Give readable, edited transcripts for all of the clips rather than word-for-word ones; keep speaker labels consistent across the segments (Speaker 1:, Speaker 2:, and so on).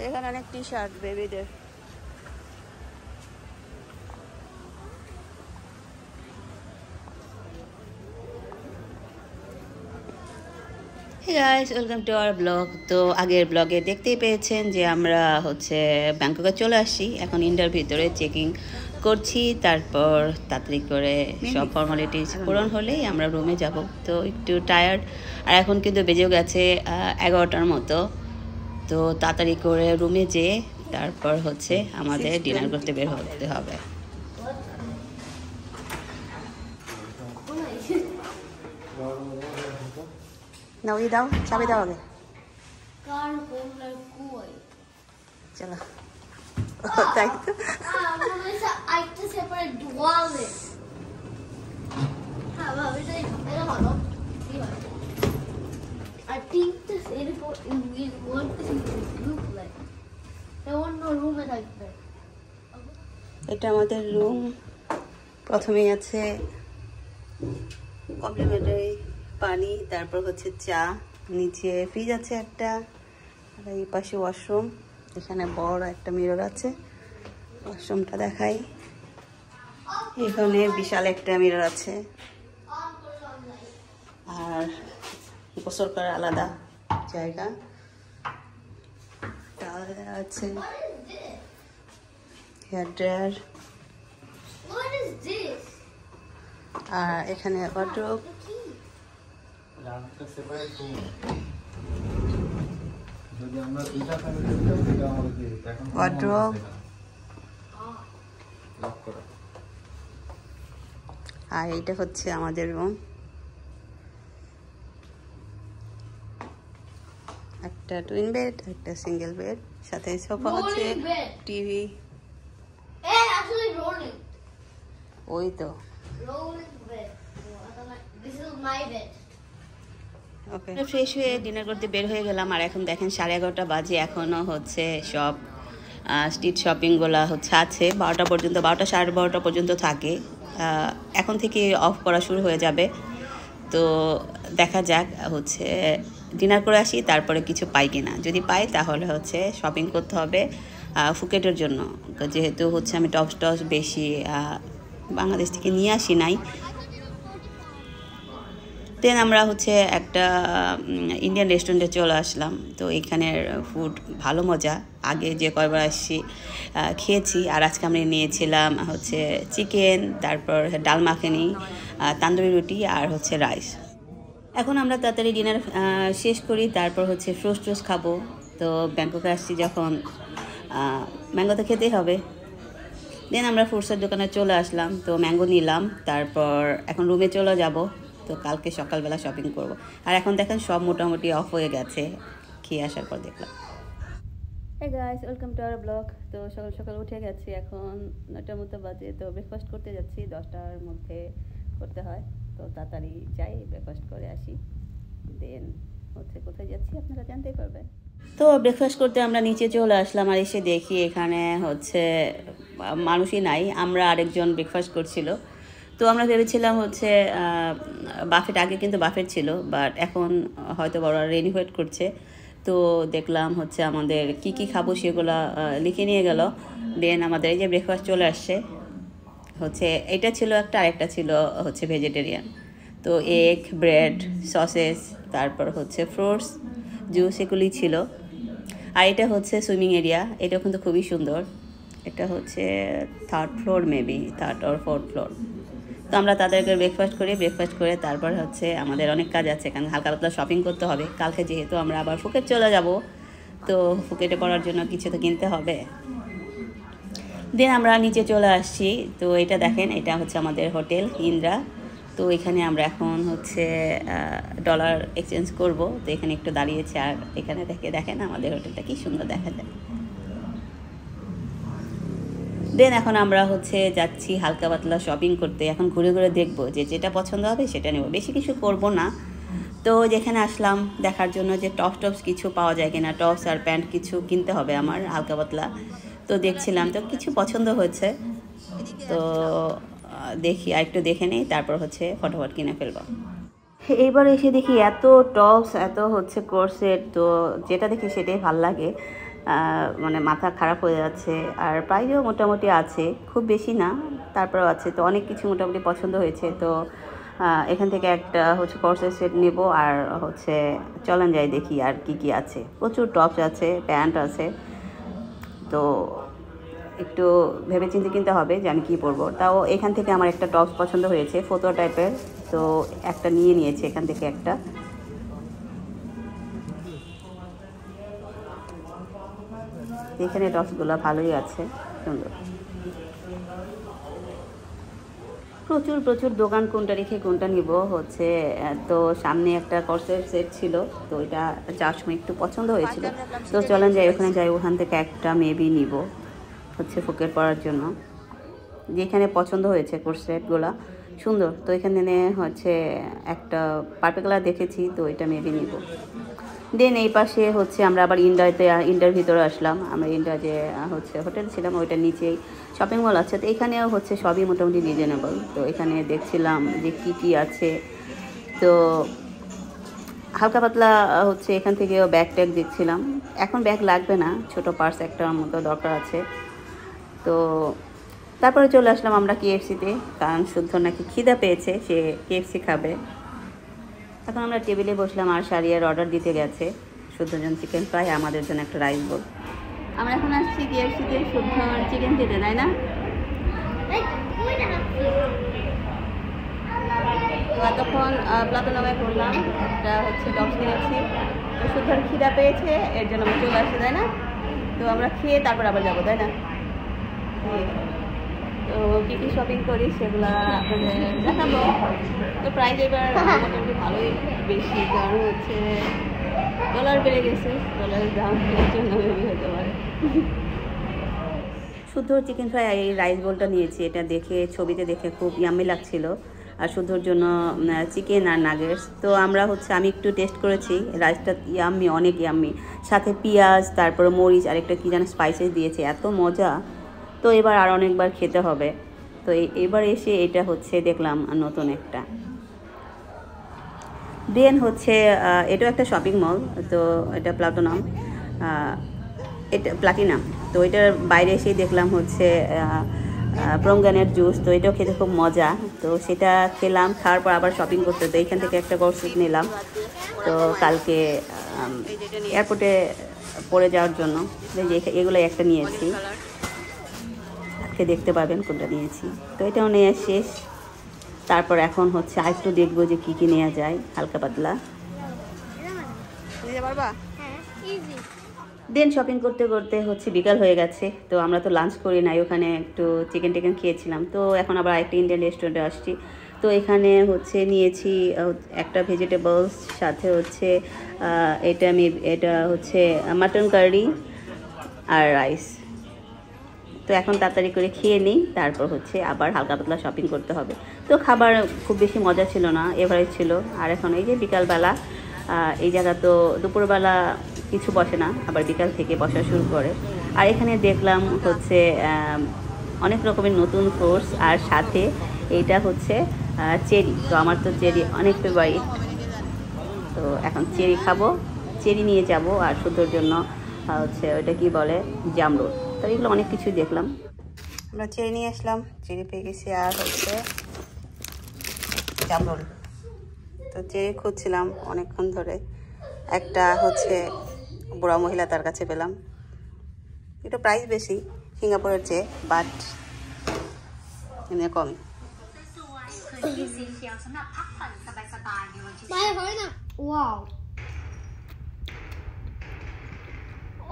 Speaker 1: এখানে অনেক T shirt বেবিদের। Hey guys, welcome to our vlog. তো আগের ব্লগে দেখতেই পেয়েছেন যে আমরা হচ্ছে ব্যাংককে চলে আসি। এখন ইন্ডিয়ার ভিতরে চেকিং করছি, তারপর তাড়াতাড়ি করে সব ফর্মালিটিস পূরণ হলেই আমরা রুমে যাব। তো একটু টায়ার্ড, আর এখন কিন্তু বেজেও গেছে 11টার মতো। তো তাড়াতাড়ি করে রুমে যেয়ে তারপর হচ্ছে আমাদের ডিনার করতে বের হতে হবে। নাও ই দাও, চাবি দাও আগে। চলো তাই তো। এটা আমাদের রুম। প্রথমেই আছে কমপ্লিমেন্টারি পানি, তারপর হচ্ছে চা, নিচে ফ্রিজ আছে একটা, আর এই পাশে ওয়াশরুম। এখানে বড় একটা মিরর আছে, ওয়াশরুমটা দেখাই। এখানে বিশাল একটা মিরর আছে, আর গোসল করার আলাদা জায়গা আছে, হেয়ার ড্রায়ার, আর এখানে ওয়ার্ড্রোব। ওয়ার্ড্রোব আর এইটা হচ্ছে আমাদের রুম। একটা টুইন বেড, একটা সিঙ্গেল বেড, সাথে সোফা আছে, টিভি। ওই তো ওকে, ফ্রেশ হয়ে ডিনার করতে বের হয়ে গেলাম। আর এখন দেখেন 11:30 বাজে, এখনও হচ্ছে সব স্ট্রিট শপিংগুলো হচ্ছে আছে 12টা পর্যন্ত, 12টা 12:30 পর্যন্ত থাকে। এখন থেকে অফ করা শুরু হয়ে যাবে। তো দেখা যাক হচ্ছে ডিনার করে আসি, তারপরে কিছু পাই কিনা। যদি পাই তাহলে হচ্ছে শপিং করতে হবে ফুকেটের জন্য, যেহেতু হচ্ছে আমি টপস বেশি বাংলাদেশ থেকে নিয়ে আসি নাই। দেন আমরা হচ্ছে একটা ইন্ডিয়ান রেস্টুরেন্টে চলে আসলাম। তো এখানের ফুড ভালো মজা, আগে যে কয়বার আসছি খেয়েছি। আর আজকে আমরা নিয়েছিলাম হচ্ছে চিকেন, তারপর ডাল মাখানি, তান্দুরি রুটি, আর হচ্ছে রাইস। এখন আমরা তাড়াতাড়ি ডিনার শেষ করি, তারপর হচ্ছে ফ্রোস্ট টোস্ট খাবো। তো ব্যাংককে আসছি যখন ম্যাঙ্গো তো খেতেই হবে। দেন আমরা ফ্রুটসের দোকানে চলে আসলাম, তো ম্যাঙ্গো নিলাম। তারপর এখন রুমে চলে যাব। তো কালকে সকালবেলা শপিং করব। আর এখন দেখেন সব মোটামুটি অফ হয়ে গেছে খেয়ে আসার পর দেখলাম। Hey guys, welcome to our vlog. তো সকাল সকাল উঠে গেছি, এখন 9টার মতো বাজে। তো ব্রেকফাস্ট করতে যাচ্ছি, 10টার মধ্যে করতে হয়। তো তাড়াতাড়ি যাই, ব্রেকফাস্ট করে আসি। দেন হচ্ছে কোথায় যাচ্ছি আপনারা জানতেই পারবেন। তো ব্রেকফাস্ট করতে আমরা নিচে চলে আসলাম, আর এসে দেখি এখানে হচ্ছে মানুষই নাই। আমরা আরেকজন ব্রেকফাস্ট করছিল। তো আমরা ভেবেছিলাম হচ্ছে বাফেট, আগে কিন্তু বাফেট ছিল, বাট এখন হয়তো বড় রেনিওয়েট করছে। তো দেখলাম হচ্ছে আমাদের কি কি খাবো সেগুলো লিখে নিয়ে গেল। দেন আমাদের এই যে ব্রেকফাস্ট চলে আসছে, হচ্ছে এটা ছিল একটা, আরেকটা ছিল হচ্ছে ভেজিটেরিয়ান। তো এগ, ব্রেড, সসেস, তারপর হচ্ছে ফ্রুটস, জুস, এগুলি ছিল। আর এটা হচ্ছে সুইমিং এরিয়া, এটা কিন্তু খুবই সুন্দর। এটা হচ্ছে 3rd floor, maybe 3rd or 4th floor. তো আমরা তাদেরকে ব্রেকফাস্ট করে তারপর হচ্ছে আমাদের অনেক কাজ আছে, কারণ হালকা পাতলা শপিং করতে হবে কালকে, যেহেতু আমরা আবার ফুকেট চলে যাব। তো ফুকেটে পড়ার জন্য কিছু তো কিনতে হবে। দেন আমরা নিচে চলে আসছি। তো এটা দেখেন, এটা হচ্ছে আমাদের হোটেল ইন্দ্রা। তো এখানে আমরা এখন হচ্ছে ডলার এক্সচেঞ্জ করব। তো এখানে একটু দাঁড়িয়েছে, আর এখানে দেখেন আমাদের হোটেলটা কি সুন্দর দেখা যায়। দেন এখন আমরা হচ্ছে যাচ্ছি হালকা পাতলা শপিং করতে। এখন ঘুরে ঘুরে দেখবো যে যেটা পছন্দ হবে সেটা নেব, বেশি কিছু করব না। তো যেখানে আসলাম দেখার জন্য যে টপস কিছু পাওয়া যায় কিনা, টপস আর প্যান্ট কিছু কিনতে হবে আমার হালকা পাতলা। তো দেখছিলাম, তো কিছু পছন্দ হয়েছে। তো দেখি আর একটু দেখে নেই, তারপর হচ্ছে ফটোফট কিনে ফেলবো। এইবার এসে দেখি এত টপস, এত হচ্ছে কোর্সেট। তো যেটা দেখি সেটাই ভাল লাগে। মানে মাথা খারাপ হয়ে যাচ্ছে। আর প্রাইসও মোটামুটি আছে, খুব বেশি না, তারপরেও আছে। তো অনেক কিছু মোটামুটি পছন্দ হয়েছে। তো এখান থেকে একটা হচ্ছে কর্সের সেট নেব, আর হচ্ছে চলেন যাই দেখি আর কি কি আছে। প্রচুর টপস আছে, প্যান্ট আছে। তো একটু ভেবেচিন্তে কিনতে হবে যে আমি কী পরবো। তাও এখান থেকে আমার একটা টপস পছন্দ হয়েছে, ফতুয়া টাইপের। তো একটা নিয়েছি এখান থেকে একটা। এখানে টপসগুলো ভালোই আছে, সুন্দর। প্রচুর দোকান, কোনটা রেখে কোনটা নিব হচ্ছে। তো সামনে একটা কর্সের সেট ছিল, তো এটা যাওয়ার সময় একটু পছন্দ হয়েছিল। তো চলেন যাই, ওখানে যাই, ওখান থেকে একটা মেবি নিব হচ্ছে ফুকের পরার জন্য। যেখানে পছন্দ হয়েছে কোর্স সেটগুলো সুন্দর। তো এখানে হচ্ছে একটা পার্পল কালার দেখেছি, তো এটা মেবি নিব। দেন এই পাশে হচ্ছে আমরা আবার ইন্ডার ভিতরে আসলাম। আমরা ইন্ডা যে হচ্ছে হোটেল ছিলাম ওইটার নিচেই শপিং মল আছে। তো এখানেও হচ্ছে সবই মোটামুটি রিজনেবল। তো এখানে দেখছিলাম যে কি কি আছে। তো হালকা পাতলা হচ্ছে এখান থেকেও ব্যাগ ট্যাগ দেখছিলাম। এখন ব্যাগ লাগবে না, ছোট পার্স একটার মতো দরকার আছে। তো তারপরে চলে আসলাম আমরা KFC-তে, কারণ শুদ্ধ নাকি খিদা পেয়েছে, সে KFC খাবে। এখন আমরা টেবিলে বসলাম, আর সারিয়ার অর্ডার দিতে গেছে। শুদ্ধজন চিকেন ফ্রাই, আমাদের জন্য একটা রাইস বোল। আমরা এখন আসছি KFC-তে শুদ্ধ চিকেন খেতে, তাই না? তো এতক্ষণ প্লাটনামে করলাম, একটা হচ্ছে টপস কিনেছি। তো শুদ্ধর খিদা পেয়েছে, এর জন্য আমরা চলে আসছি, তাই না? তো আমরা খেয়ে তারপর আবার যাবো, তাই না? তো কী কী শপিং করি সেগুলো আপনাদের দেখাবো। তো প্রাইস এবার মোটামুটি ভালোই বেশি, কারণ হচ্ছে ডলার বেড়ে গেছে, ডলারের দাম জন্য বেশি হতে পারে। শুদ্ধ চিকেন ফ্রাই এই রাইস বোলটা নিয়েছি, এটা দেখে ছবিতে দেখে খুব ইয়াম্মি লাগছিল। আর শুদ্ধর জন্য চিকেন আর নাগেটস। তো আমরা হচ্ছে আমি একটু টেস্ট করেছি, রাইসটা ইয়াম্মি, অনেক ইয়াম্মি। সাথে পেঁয়াজ, তারপরে মরিচ আর একটা কী যেন স্পাইসেস দিয়েছে, এত মজা। তো এবার আর অনেকবার খেতে হবে। তো এবার এসে এটা হচ্ছে দেখলাম নতুন একটা। দেন হচ্ছে এটাও একটা শপিং মল। তো এটা প্লাটিনাম। তো এটার বাইরে এসেই দেখলাম হচ্ছে প্রমগ্রানেট জুস। তো এটাও খেতে খুব মজা। তো সেটা খেলাম, খাওয়ার পর আবার শপিং করতে। তো এইখান থেকে একটা কর্সেট নিলাম, তো কালকে এয়ারপোর্টে পরে যাওয়ার জন্য। এগুলো একটা নিয়েছি, দেখতে পাবেন কোনটা নিয়েছি। তো এটাও নেওয়া শেষ। তারপর এখন হচ্ছে আরেকটু দেখবো যে কী কী নেওয়া যায় হালকা পাতলা। দেন শপিং করতে করতে হচ্ছে বিকাল হয়ে গেছে। তো আমরা তো লাঞ্চ করি নাই, ওখানে একটু চিকেন টিকেন খেয়েছিলাম। তো এখন আবার একটা ইন্ডিয়ান রেস্টুরেন্টে আসছি। তো এখানে হচ্ছে নিয়েছি একটা ভেজিটেবলস, সাথে হচ্ছে এটা হচ্ছে মাটন কারি আর রাইস। তো এখন তাড়াতাড়ি করে খেয়ে নিই, তারপর হচ্ছে আবার হালকা পাতলা শপিং করতে হবে। তো খাবার খুব বেশি মজা ছিল না, এভারেজ ছিল। আর এখন এই যে বিকালবেলা, এই জায়গা তো দুপুরবেলা কিছু বসে না, আবার বিকাল থেকে বসা শুরু করে। আর এখানে দেখলাম হচ্ছে অনেক রকমের নতুন ফ্রুটস, আর সাথে এইটা হচ্ছে চেরি। তো আমার তো চেরি অনেক ফেভারিট। তো এখন চেরি খাবো, চেরি নিয়ে যাব। আর শুদ্ধর জন্য হচ্ছে ওইটা কি বলে, জামরুল। তো এগুলো অনেক কিছুই দেখলাম। আমরা চেরি নিয়ে আসলাম, চেরি পেয়ে গেছি। আর হচ্ছে জামরুল। তো চেরি খুঁজছিলাম অনেকক্ষণ ধরে, একটা হচ্ছে বুড়া মহিলা, তার কাছে পেলাম। এটা প্রাইস বেশি সিঙ্গাপুরের চেয়ে, বাট এমনি কম।
Speaker 2: Wow.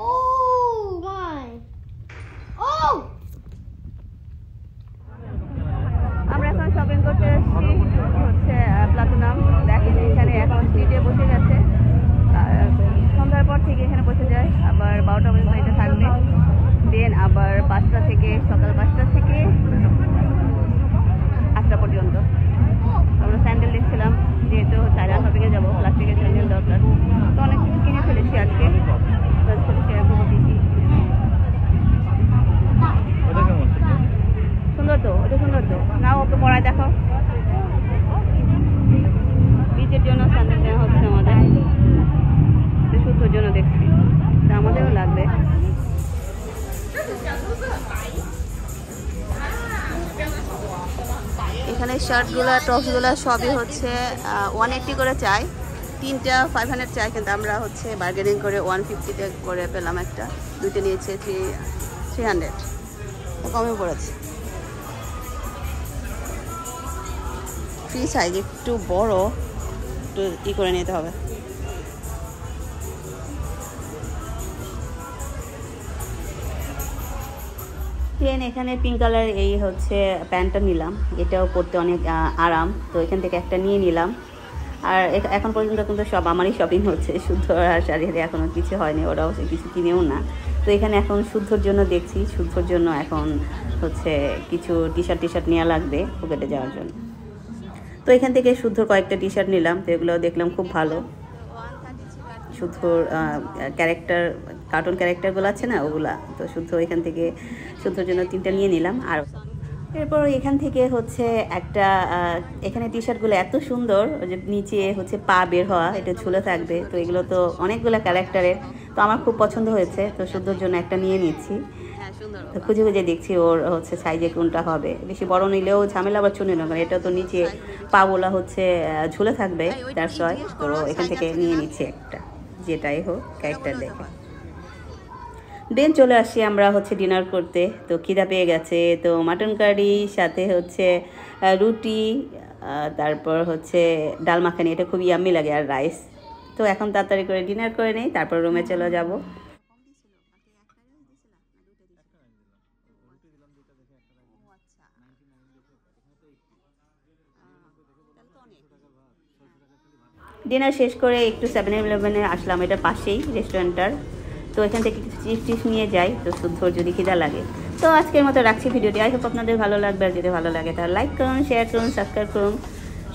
Speaker 2: Oh my. Oh.
Speaker 1: আমরা এখন শপিং করতে এসেছি হচ্ছে প্লাটিনাম। দেখেন এখানে এখন স্ট্রিটে বসে গেছে, সন্ধ্যার পর থেকে এখানে বসে যায়, আবার 12টা পর্যন্ত এটা থাকবে। দেন আবার 5টা থেকে, সকাল 5টা থেকে 8টা পর্যন্ত। আমরা স্যান্ডেল দেখছিলাম, যেহেতু চায়না শপিংয়ে যাবো, প্লাস্টিকের স্যান্ডেল দরকার। তো অনেক কিছু কিনে ফেলেছি আজকে, শেয়ার করবো দিচ্ছি। সুন্দর তো, ওটা সুন্দর তো, নাও ওকে পড়ায় দেখো। বিচের জন্য স্যান্ডেল নেওয়া হচ্ছে আমাদের, শুদ্ধর জন্য দেখছি, আমাদেরও লাগবে। শার্টগুলো টপসগুলো সবই হচ্ছে 180 করে চাই, 3টা 500 চাই, কিন্তু আমরা হচ্ছে বার্গেনিং করে 150 করে পেলাম একটা, 2টা নিয়েছে 300, কমে পড়েছে। ফ্রি সাইজ একটু বড়, একটু করে নিতে হবে। এখানে পিঙ্ক কালার এই হচ্ছে প্যান্টটা নিলাম, এটাও পরতে অনেক আরাম, তো এখান থেকে একটা নিয়ে নিলাম। আর এখন পর্যন্ত কিন্তু সব আমারই শপিং হচ্ছে, শুদ্ধ আর শাড়িতে এখনও কিছু হয়নি, ওরা অবশ্যই কিছু কিনেও না। তো এখানে এখন শুদ্ধর জন্য দেখছি, শুদ্ধর জন্য এখন হচ্ছে কিছু টি শার্ট নেওয়া লাগবে পকেটে যাওয়ার জন্য। তো এখান থেকে শুদ্ধর কয়েকটা টি শার্ট নিলাম, তো এগুলো দেখলাম খুব ভালো। শুদ্ধর ক্যারেক্টার, কার্টুন ক্যারেক্টারগুলো আছে না ওগুলা, তো শুদ্ধ এখান থেকে শুদ্ধর জন্য 3টা নিয়ে নিলাম। আর এরপর এখান থেকে হচ্ছে একটা এখানে টি শার্টগুলো এত সুন্দর যে নিচে হচ্ছে পা বের হওয়া, এটা ঝুলে থাকবে। তো এগুলো তো অনেকগুলো ক্যারেক্টারের, তো আমার খুব পছন্দ হয়েছে, তো শুদ্ধর জন্য একটা নিয়ে নিচ্ছি। তো খুঁজে খুঁজে দেখছি ওর হচ্ছে সাইজে কোনটা হবে, বেশি বড় নিলেও ঝামেলা, আবার ছোট নিলেও, কারণ এটা তো নিচে পাগুলা হচ্ছে ঝুলে থাকবে, তার সয়। তো এখান থেকে নিয়ে নিচ্ছি একটা, যেটাই হোক ক্যারেক্টার দেখে। দেন চলে আসি আমরা হচ্ছে ডিনার করতে, তো খিদা পেয়ে গেছে, তো মাটন কারি সাথে হচ্ছে রুটি, তারপর হচ্ছে ডাল মাখানি, এটা খুব ইয়াম্মি লাগে, আর রাইস। তো এখন তাড়াতাড়ি করে ডিনার করে নেই, তারপর রুমে চলে যাব। ডিনার শেষ করে একটু 7-Eleven আসলাম, এটা পাশেই রেস্টুরেন্টটার। তো এখান থেকে কিছু চিপস নিয়ে যাই, তো শুদ্ধর যদি খিদা লাগে। তো আজকের মতো রাখছি ভিডিওটি, আই হোপ আপনাদের ভালো লাগবে, আর যদি ভালো লাগে তাহলে লাইক করুন, শেয়ার করুন, সাবস্ক্রাইব করুন।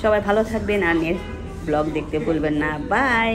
Speaker 1: সবাই ভালো থাকবেন, আর নেক্সট ব্লগ দেখতে ভুলবেন না। বাই।